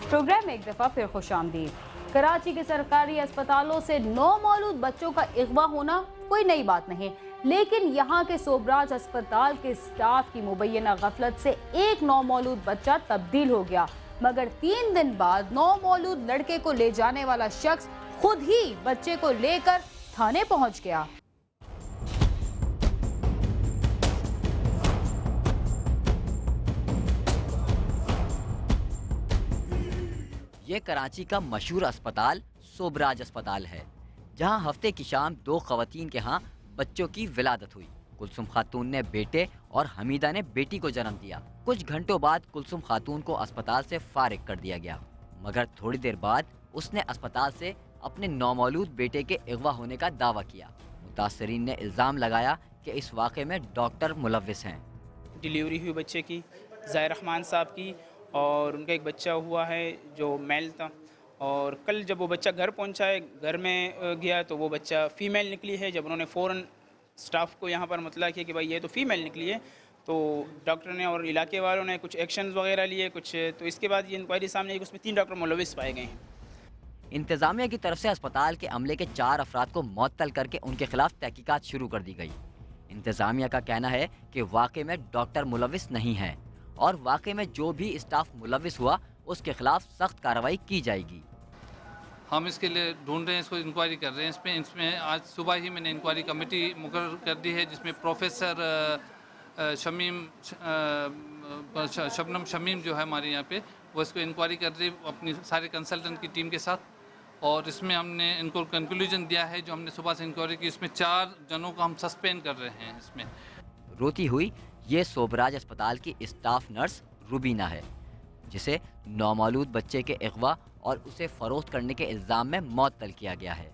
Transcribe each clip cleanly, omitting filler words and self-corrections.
Programme में एक दफा फिर खुशामदीद। कराची के सरकारी अस्पतालों से नौमौलूद बच्चों का अगवा होना कोई नई बात नहीं, लेकिन यहाँ के सोबराज अस्पताल के स्टाफ की मुबैना गफलत से एक नौमौलूद बच्चा तब्दील हो गया, मगर 3 दिन बाद नौमौलूद लड़के को ले जाने वाला शख्स खुद ही बच्चे को लेकर थाने पहुंच गया। ये कराची का मशहूर अस्पताल सोबराज अस्पताल है, जहां हफ्ते की शाम 2 खवातीन के यहाँ बच्चों की विलादत हुई। कुलसुम खातून ने बेटे और हमीदा ने बेटी को जन्म दिया। कुछ घंटों बाद कुलसुम खातून को अस्पताल से फारिग कर दिया गया, मगर थोड़ी देर बाद उसने अस्पताल से अपने नौमौलूद बेटे के अगवा होने का दावा किया। मुतासरीन ने इल्ज़ाम लगाया कि इस वाक़े में डॉक्टर मुलव्विस हैं। डिलीवरी हुई बच्चे की ज़ाहिर रहमान साहब की, और उनका एक बच्चा हुआ है जो मेल था, और कल जब वो बच्चा घर पहुंचा है, घर में गया तो वो बच्चा फ़ीमेल निकली है। जब उन्होंने फ़ौरन स्टाफ को यहाँ पर मतलब किया कि भाई ये तो फ़ीमेल निकली है, तो डॉक्टर ने और इलाके वालों ने कुछ एक्शंस वगैरह लिए कुछ, तो इसके बाद ये इंक्वायरी सामने आई कि उसमें 3 डॉक्टर मुलव्विस पाए गए हैं। इंतज़ामिया की तरफ से अस्पताल के अमले के 4 अफराद को मुअत्तल करके उनके खिलाफ तहकीकात शुरू कर दी गई। इंतज़ामिया का कहना है कि वाक़े में डॉक्टर मुलव्विस नहीं है और वाक़े में जो भी स्टाफ मुलव्विस हुआ उसके खिलाफ सख्त कार्रवाई की जाएगी। हम इसके लिए ढूंढ रहे हैं, इसको इंक्वायरी कर रहे हैं। इसमें आज सुबह ही मैंने इंक्वायरी कमेटी मुकर्रर कर दी है, जिसमें प्रोफेसर शबनम शमीम जो है हमारे यहाँ पे, वो इसको इंक्वायरी कर रही है अपनी सारे कंसल्टेंट की टीम के साथ। और इसमें हमने इनको कंक्लूजन दिया है जो हमने सुबह से इंक्वायरी की, इसमें 4 जनों को हम सस्पेंड कर रहे हैं। इसमें रोती हुई ये सोबराज अस्पताल की स्टाफ नर्स रुबीना है, जिसे नौमौलूद बच्चे के अगवा और उसे फ़रोख्त करने के इल्ज़ाम में मुअत्तल किया गया है,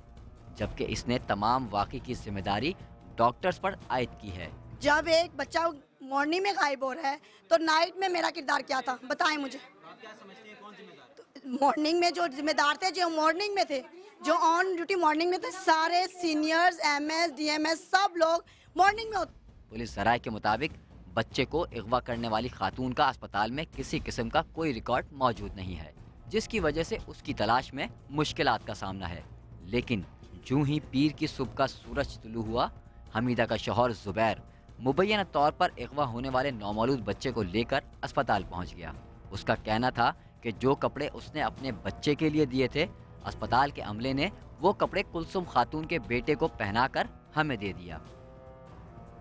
जबकि इसने तमाम वाक़े की जिम्मेदारी डॉक्टर्स पर आयद की है। जब एक बच्चा मॉर्निंग में गायब हो रहा है तो नाइट में मेरा किरदार क्या था, बताएं मुझे। आप क्या समझती हैं कौन जिम्मेदार? तो मॉर्निंग में जो जिम्मेदार थे, जो मॉर्निंग में थे, जो ऑन ड्यूटी मॉर्निंग में थे, सारे सीनियर्स, एमएस, डीएमएस सब लोग मॉर्निंग में होते। पुलिस ज़राए के मुताबिक बच्चे को अगवा करने वाली खातून का अस्पताल में किसी किस्म का कोई रिकॉर्ड मौजूद नहीं है, जिसकी वजह से उसकी तलाश में मुश्किलात का सामना है। लेकिन जूं ही पीर की सुबह का सूरज तुलू हुआ, हमीदा का शौहर जुबैर मुबैना तौर पर अगवा होने वाले नौमौलूद बच्चे को लेकर अस्पताल पहुंच गया। उसका कहना था कि जो कपड़े उसने अपने बच्चे के लिए दिए थे, अस्पताल के अमले ने वो कपड़े कुलसुम खातून के बेटे को पहनाकर हमें दे दिया।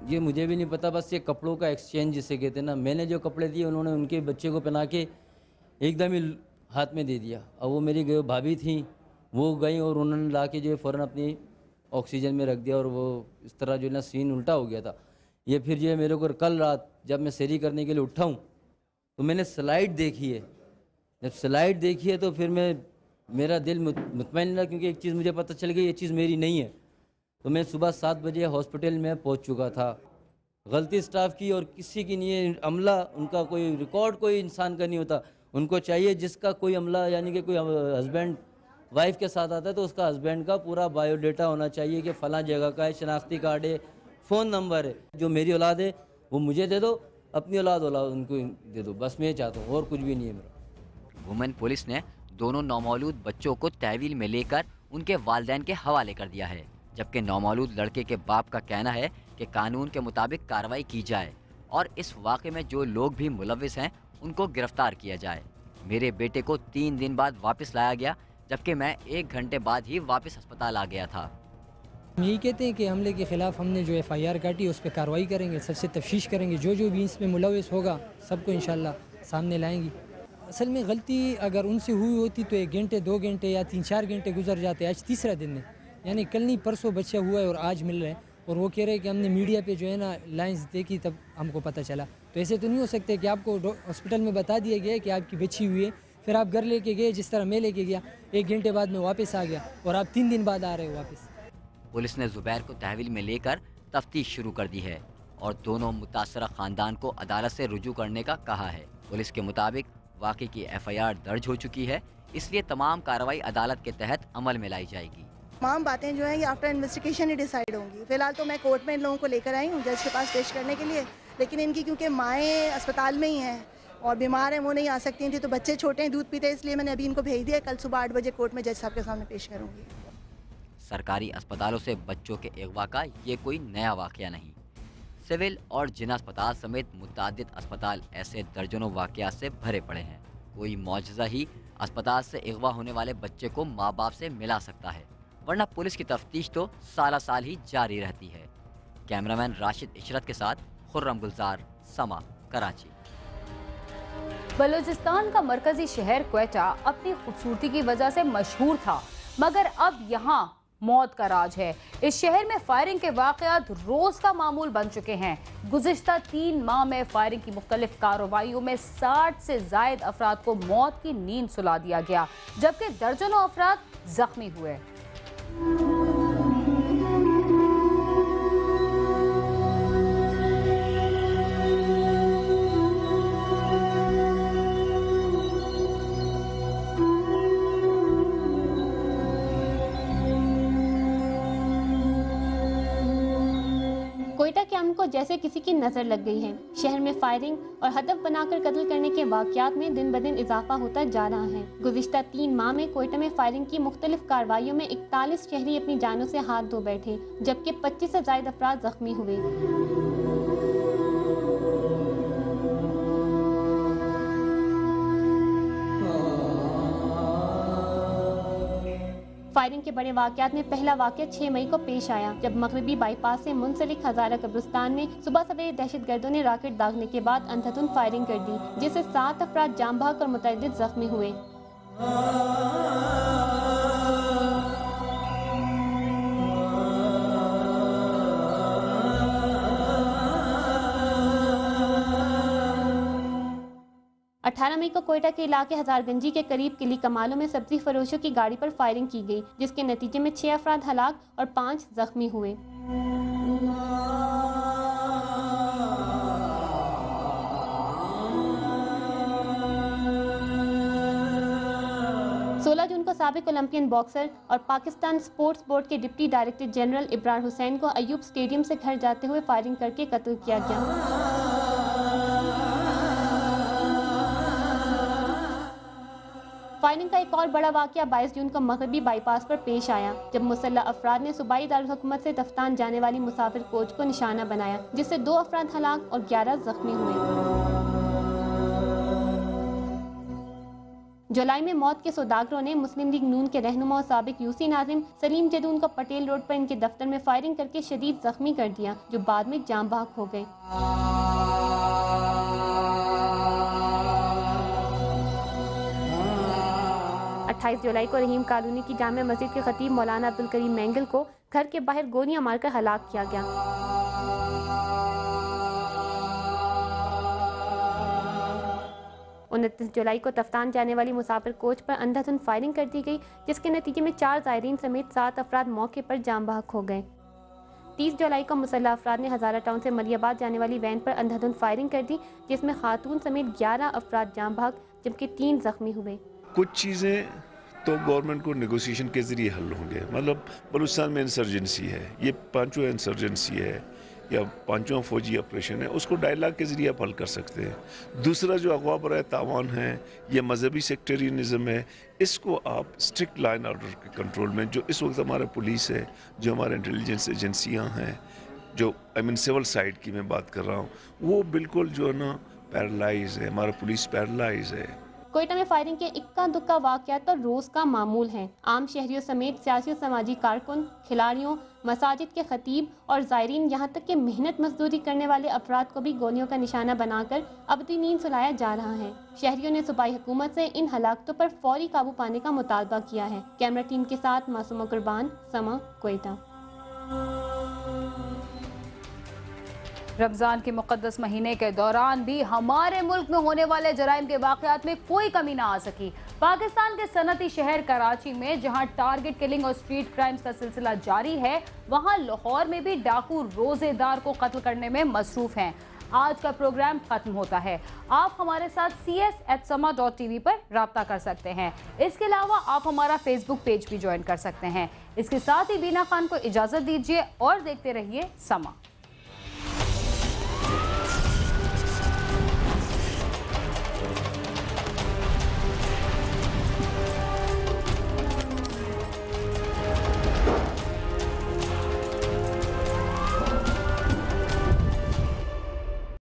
ये मुझे भी नहीं पता, बस ये कपड़ों का एक्सचेंज जिसे कहते हैं ना, मैंने जो कपड़े दिए उन्होंने उनके बच्चे को पहना के एकदम ही हाथ में दे दिया। और वो मेरी भाभी थी, वो गई और उन्होंने ला के जो है फ़ौरन अपनी ऑक्सीजन में रख दिया, और वो इस तरह जो है ना सीन उल्टा हो गया था। ये फिर जो है मेरे को कल रात जब मैं सैरी करने के लिए उठा हूँ तो मैंने स्लाइड देखी है। जब स्लाइड देखी है तो फिर मेरा दिल मुतमईन रहा, क्योंकि एक चीज़ मुझे पता चल गई, ये चीज़ मेरी नहीं है। तो मैं सुबह 7 बजे हॉस्पिटल में पहुंच चुका था। गलती स्टाफ की और किसी की नहीं है। अमला उनका कोई रिकॉर्ड कोई इंसान का नहीं होता। उनको चाहिए जिसका कोई अमला यानी कि कोई हस्बैंड वाइफ के साथ आता है तो उसका हस्बैंड का पूरा बायोडाटा होना चाहिए कि फ़लाँ जगह का है, शनाख्ती कार्ड है, फ़ोन नंबर है। जो मेरी औलाद है वो मुझे दे दो, अपनी औलाद उनको दे दो, बस मैं ये चाहता हूँ, और कुछ भी नहीं है मेरा। वुमेन पुलिस ने दोनों नौमौलूद बच्चों को तहवील में लेकर उनके वालिदैन के हवाले कर दिया है, जबकि नौमौलूद लड़के के बाप का कहना है कि कानून के मुताबिक कार्रवाई की जाए और इस वाक़े में जो लोग भी मुलव्विस हैं उनको गिरफ्तार किया जाए। मेरे बेटे को 3 दिन बाद वापस लाया गया, जबकि मैं 1 घंटे बाद ही वापस अस्पताल आ गया था। हम यही कहते हैं कि हमले के ख़िलाफ़ हमने जो FIR काटी उस पर कार्रवाई करेंगे, सबसे तफ्तीश करेंगे, जो भी इसमें मुलव्विस होगा सबको इंशाल्लाह सामने लाएंगी। असल में गलती अगर उनसे हुई होती तो 1 घंटे 2 घंटे या 3-4 घंटे गुजर जाते। आज तीसरा दिन है, यानी कल नहीं परसों बच्चा हुआ है और आज मिल रहा है, और वो कह रहे हैं कि हमने मीडिया पे जो है ना लाइंस देखी तब हमको पता चला। तो ऐसे तो नहीं हो सकते कि आपको हॉस्पिटल में बता दिया गया है कि आपकी बच्ची हुई है, फिर आप घर लेके गए, जिस तरह मैं लेके गया, 1 घंटे बाद मैं वापस आ गया और आप 3 दिन बाद आ रहे हो वापस। पुलिस ने जुबैर को तहवील में लेकर तफ्तीश शुरू कर दी है और दोनों मुतासरा ख़ानदान को अदालत से रुजू करने का कहा है। पुलिस के मुताबिक वाक़े की FIR दर्ज हो चुकी है, इसलिए तमाम कार्रवाई अदालत के तहत अमल में लाई जाएगी। तमाम बातें जो हैं ये आफ्टर इन्वेस्टिगेशन ही डिसाइड होंगी। फिलहाल तो मैं कोर्ट में इन लोगों को लेकर आई हूँ जज के पास पेश करने के लिए, लेकिन इनकी क्योंकि माएँ अस्पताल में ही हैं और बीमार हैं, वो नहीं आ सकती थी, तो बच्चे छोटे हैं, दूध पीते हैं, इसलिए मैंने अभी इनको भेज दिया। कल सुबह 8 बजे कोर्ट में जज साहब के सामने पेश करूँगी। सरकारी अस्पतालों से बच्चों के अगवा का ये कोई नया वाकया नहीं। सिविल और जिला अस्पताल समेत मुतअद्दिद अस्पताल ऐसे दर्जनों वाकयात से भरे पड़े हैं। कोई मौजज़ा ही अस्पताल से अगवा होने वाले बच्चे को माँ बाप से मिला सकता है, वरना पुलिस की तफ्तीश तो साला साल ही जारी रहती है। कैमरामैन राशिद इशरत के साथ खुर्रम गुलजार, समा, कराची। बलूचिस्तान का मरकजी शहर क्वेटा अपनी खूबसूरती की वजह से मशहूर था, मगर अब यहाँ मौत का राज है। इस शहर में फायरिंग के वाकयात रोज का मामूल बन चुके हैं। गुज़िश्ता 3 माह में फायरिंग की मुख्तलिफ कार्रवाइयों में 60 से जायद अफराद को मौत की नींद सुला दिया गया, जबकि दर्जनों अफराद जख्मी हुए। क्वेटा के अमन को जैसे किसी की नज़र लग गई है। शहर में फायरिंग और हदफ बनाकर कत्ल करने के वाक़यात में दिन ब दिन इजाफा होता जा रहा है। गुज़िश्ता 3 माह में क्वेटा में फायरिंग की मुख्तलिफ कार्रवाइयों में 41 शहरी अपनी जानों से हाथ धो बैठे, जबकि 25 से ज़ायद अफराद जख्मी हुए। फायरिंग के बड़े वाकयात में पहला वाकया 6 मई को पेश आया, जब मगरबी बाईपास से मुंसलिक हजारा कब्रिस्तान में सुबह सवेरे दहशतगर्दों ने रॉकेट दागने के बाद अंधाधुंध फायरिंग कर दी, जिससे 7 अफराद जाम बहक और मुतअद्दिद जख्मी हुए। अठारह मई को क्वेटा के इलाके हजारगंजी के करीब किली कमालों में सब्जी फरोशों की गाड़ी पर फायरिंग की गई, जिसके नतीजे में 6 अफराद हलाक और 5 जख्मी हुए। 16 जून को साबिक ओलंपियन बॉक्सर और पाकिस्तान स्पोर्ट्स बोर्ड के deputy director general Ibrar Hussain को अयूब स्टेडियम से घर जाते हुए फायरिंग करके कत्ल किया गया। फायरिंग का एक और बड़ा वाकया 22 जून को मगरबी बाईपास पर पेश आया, जब मुसल्लह अफराद ने सूबाई दारुल हुकूमत से तफ्तान जाने वाली मुसाफिर कोच को निशाना बनाया, जिससे 2 अफराद हलाक और 11 जख्मी हुए। जुलाई में मौत के सौदागरों ने मुस्लिम लीग नून के रहनुमा और साबिक यूसी नाजिम सलीम जदून को पटेल रोड पर इनके दफ्तर में फायरिंग करके शदीद जख्मी कर दिया, जो बाद में जाम बहक हो गए। 28 जुलाई को रहीम कॉलोनी की जामे मस्जिद के खतीब मौलाना अब्दुल करीम मैंगल को घर के बाहर गोलियां मारकर हलाक किया गया। 29 जुलाई को तफ्तान जाने वाली मुसाफिर कोच पर अंधाधुंध फायरिंग कर दी गई, जिसके नतीजे में 4 ज़ायरीन समेत 7 अफराद मौके पर जाम बहक हो गए। 30 जुलाई को मुसल्लह अफराद ने हज़ारा टाउन से मलियाबाद जाने वाली वैन पर अंधाधुंध फायरिंग कर दी, जिसमें खातून समेत 11 अफराद जाम बहक जबकि 3 जख्मी हुए। कुछ चीज़ें तो गवर्नमेंट को नेगोशिएशन के ज़रिए हल होंगे, मतलब बलूचिस्तान में इंसर्जेंसी है, ये 5वां इंसर्जेंसी है या 5वां फौजी ऑपरेशन है, उसको डायलॉग के ज़रिए आप हल कर सकते हैं। दूसरा जो अगवा बराए तावान है, ये मजहबी सेक्टेरियनिज़म है, इसको आप स्ट्रिक्ट लाइन ऑर्डर के कंट्रोल में, जो इस वक्त हमारा पुलिस है, जो हमारे इंटेलिजेंस एजेंसियाँ हैं, जो सिविल साइड की मैं बात कर रहा हूँ, वो बिल्कुल जो है ना पैरालाइज है, हमारा पुलिस पैरालाइज है। क्वेटा में फायरिंग के इक्का दुक्का वाक़यात तो रोज़ का मामूल है। आम शहरियों समेत सियासी और समाजी कारकुन, खिलाड़ियों, मसाजिद के खतीब और ज़ायरीन, यहाँ तक कि मेहनत मजदूरी करने वाले अफराद को भी गोलियों का निशाना बनाकर अबदी नींद सुलाया जा रहा है। शहरियों ने सूबाई हुकूमत से इन हलाकतों पर फौरी काबू पाने का मुतालबा किया है। कैमरा टीम के साथ मासूमा कुर्बान, समा, क्वेटा। रमज़ान के मुक़द्दस महीने के दौरान भी हमारे मुल्क में होने वाले जराइम के वाक़यात में कोई कमी ना आ सकी। पाकिस्तान के सनती शहर कराची में जहां टारगेट किलिंग और स्ट्रीट क्राइम्स का सिलसिला जारी है, वहां लाहौर में भी डाकू रोजेदार को कत्ल करने में मसरूफ़ हैं। आज का प्रोग्राम ख़त्म होता है। आप हमारे साथ cs@sama.tv पर रब्ता कर सकते हैं। इसके अलावा आप हमारा फेसबुक पेज भी ज्वाइन कर सकते हैं। इसके साथ ही बीना खान को इजाज़त दीजिए और देखते रहिए समा।